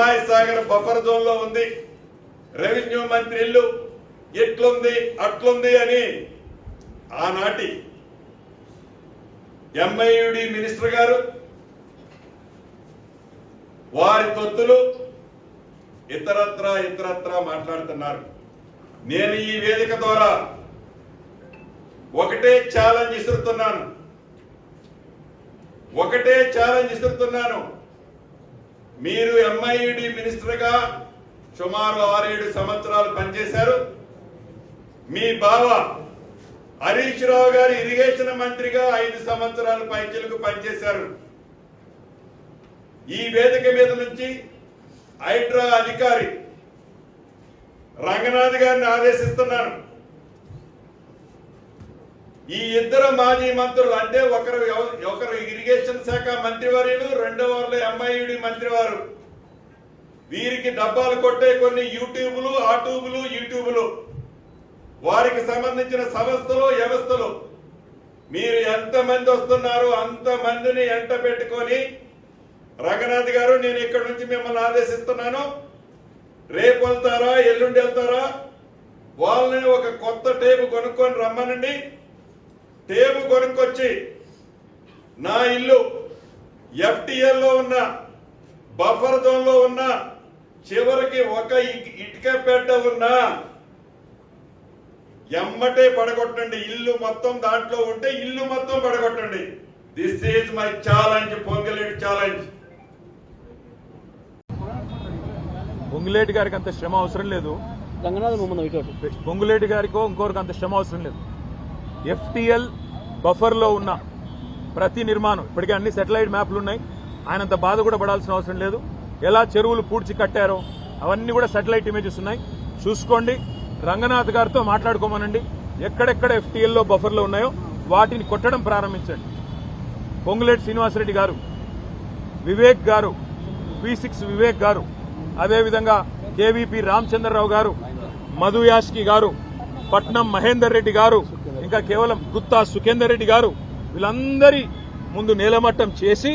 Himayat Sagar buffer zone లో ఉంది, revenue మంత్రి ఇల్లు ఎట్లుంది అట్లుంది అని ఆనాటి ఎంఐయుడి మినిస్టర్ గారు వారి తొత్తులు ఇతరత్రా మాట్లాడుతున్నారు. నేను ఈ వేదిక ద్వారా ఒకటే ఛాలెంజ్ ఇస్తున్నాను. మీరు ఎంఐయుడి మినిస్టర్ గా సుమారు 6-7 సంవత్సరాలు పనిచేశారు. మీ బావ హరీష్ రావు గారు ఇరిగేషన్ మంత్రిగా 5 సంవత్సరాలు పైచిలకు పనిచేశారు. ఈ వేదిక మీద నుంచి హైడ్రా అధికారి రంగనాథ్ గారిని ఆదేశిస్తున్నాను. ఈ ఇద్దరు మాజీ మంత్రులు అంటే ఒకరు ఇరిగేషన్ శాఖ మంత్రివర్యులు, రెండవ వారిలో ఎంఐయుడి మంత్రివారు, వీరికి డబ్బాలు కొట్టే కొన్ని యూట్యూబులు వారికి సంబంధించిన సంస్థలు వ్యవస్థలు మీరు ఎంతమంది వస్తున్నారో అంతమందిని ఎంట పెట్టుకొని రంగనాథ్ గారు నేను ఇక్కడ నుంచి మిమ్మల్ని ఆదేశిస్తున్నాను. రేపు వెళ్తారా ఎల్లుండి వెళ్తారా వాళ్ళని ఒక కొత్త టేబు కొనుక్కొని రమ్మనండి. టేబు కొనుక్కొచ్చి నా ఇల్లు ఎఫ్టిఎల్ లో ఉన్న బఫర్ జోన్ లో ఉన్న చివరికి ఒక ఇటుక పెట్ట ఉన్నా ఎమ్మటే పడగొట్టండి. ఇల్లు మొత్తం దాంట్లో ఉంటే ఇల్లు మొత్తం పడగొట్టండి. This is my challenge, Ponguleti challenge. Ponguleti గారికి అంత శ్రమ అవసరం లేదు, పొంగులేటి గారికో ఇంకోరికి అంత శ్రమ అవసరం లేదు. ఎఫ్టిఎల్ బఫర్ లో ఉన్న ప్రతి నిర్మాణం ఇప్పటికే అన్ని సెటిలైట్ మ్యాప్లు ఉన్నాయి. ఆయనంత బాధ కూడా పడాల్సిన అవసరం లేదు. ఎలా చెరువులు పూడ్చి కట్టారో అవన్నీ కూడా సెటిలైట్ ఇమేజెస్ ఉన్నాయి, చూసుకోండి. రంగనాథ్ గారితో మాట్లాడుకోమనండి. ఎక్కడెక్కడ ఎఫ్టిఎల్లో బఫర్లో ఉన్నాయో వాటిని కొట్టడం ప్రారంభించండి. పొంగులేటి శ్రీనివాసరెడ్డి గారు, వివేక్ గారు, P6 వివేక్ గారు, అదేవిధంగా KVP రామచంద్రరావు గారు, మధు యాష్కి గారు, పట్నం మహేందర్ రెడ్డి గారు, ఇంకా కేవలం గుత్తా సుఖేందర్ రెడ్డి గారు, వీళ్ళందరి ముందు నేలమట్టం చేసి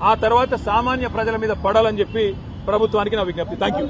ఆ తర్వాత సామాన్య ప్రజల మీద పడాలని చెప్పి ప్రభుత్వానికి నా విజ్ఞప్తి. Thank you.